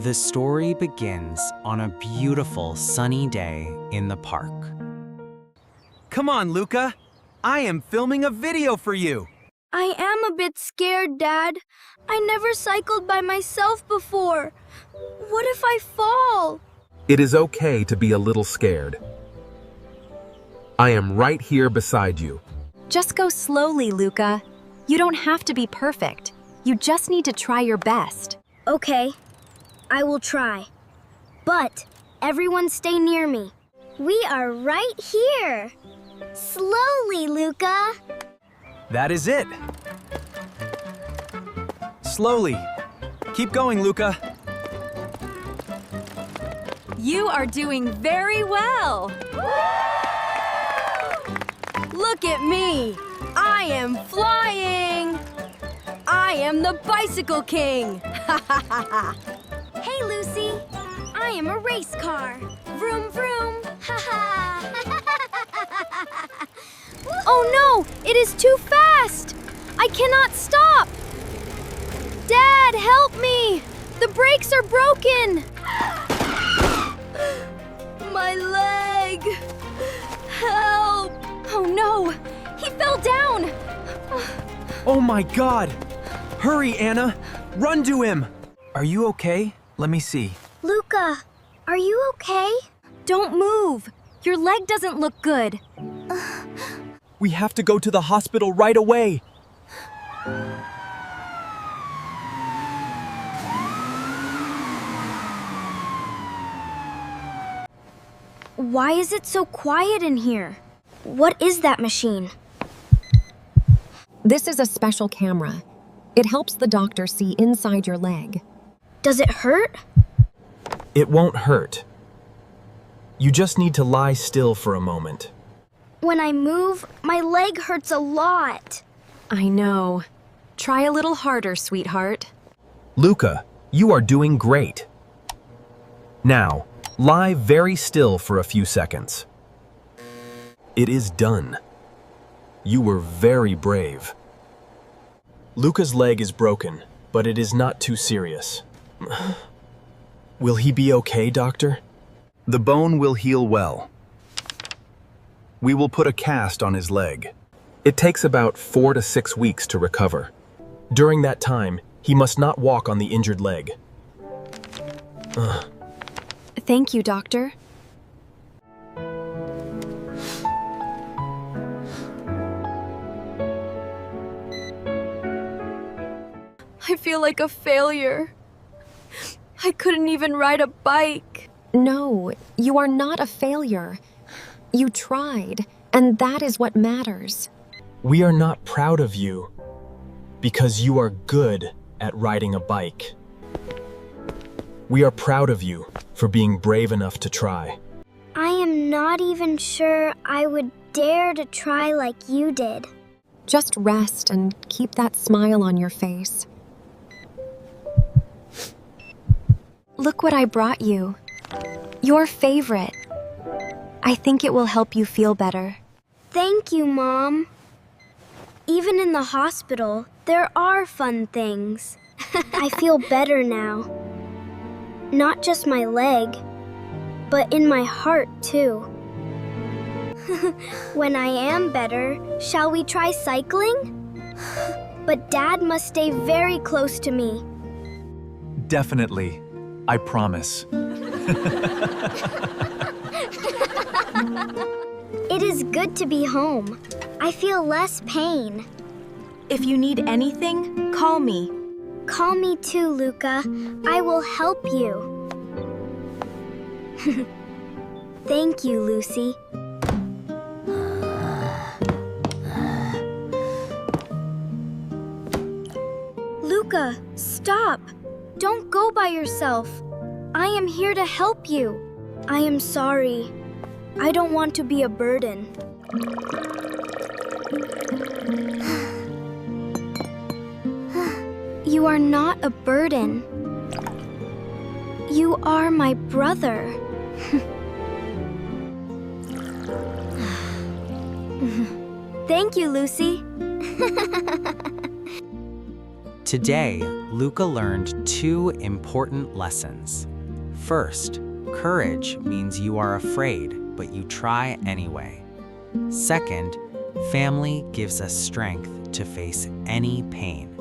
The story begins on a beautiful sunny day in the park. Come on, Luka. I am filming a video for you. I am a bit scared, Dad. I never cycled by myself before. What if I fall? It is okay to be a little scared. I am right here beside you. Just go slowly, Luka. You don't have to be perfect. You just need to try your best. Okay, I will try. But everyone stay near me. We are right here. Slowly, Luka. That is it. Slowly. Keep going, Luka. You are doing very well. Look at me. I am flying. I am the Bicycle King. Hey, Lucy. I am a race car. Vroom, vroom. Oh no, it is too fast. I cannot stop. Dad, help me. The brakes are broken. My leg. Help. Oh no, he fell down. Oh my God. Hurry, Anna. Run to him. Are you okay? Let me see. Luka, are you okay? Don't move. Your leg doesn't look good. We have to go to the hospital right away. Why is it so quiet in here? What is that machine? This is a special camera. It helps the doctor see inside your leg. Does it hurt? It won't hurt. You just need to lie still for a moment. When I move, my leg hurts a lot. I know. Try a little harder, sweetheart. Luka, you are doing great. Now, lie very still for a few seconds. It is done. You were very brave. Luka's leg is broken, but it is not too serious. Will he be okay, doctor? The bone will heal well. We will put a cast on his leg. It takes about 4 to 6 weeks to recover. During that time, he must not walk on the injured leg. Thank you, doctor. I feel like a failure. I couldn't even ride a bike. No, you are not a failure. You tried, and that is what matters. We are not proud of you because you are good at riding a bike. We are proud of you for being brave enough to try. I am not even sure I would dare to try like you did. Just rest and keep that smile on your face. Look what I brought you. Your favorite. I think it will help you feel better. Thank you, Mom. Even in the hospital, there are fun things. I feel better now. Not just my leg, but in my heart, too. When I am better, shall we try cycling? But Dad must stay very close to me. Definitely. I promise. It is good to be home. I feel less pain. If you need anything, call me. Call me too, Luka. I will help you. Thank you, Lucy. Luka, stop. Don't go by yourself. I am here to help you. I am sorry. I don't want to be a burden. You are not a burden. You are my brother. Thank you, Lucy. Today, Luka learned two important lessons. First, courage means you are afraid, but you try anyway. Second, family gives us strength to face any pain.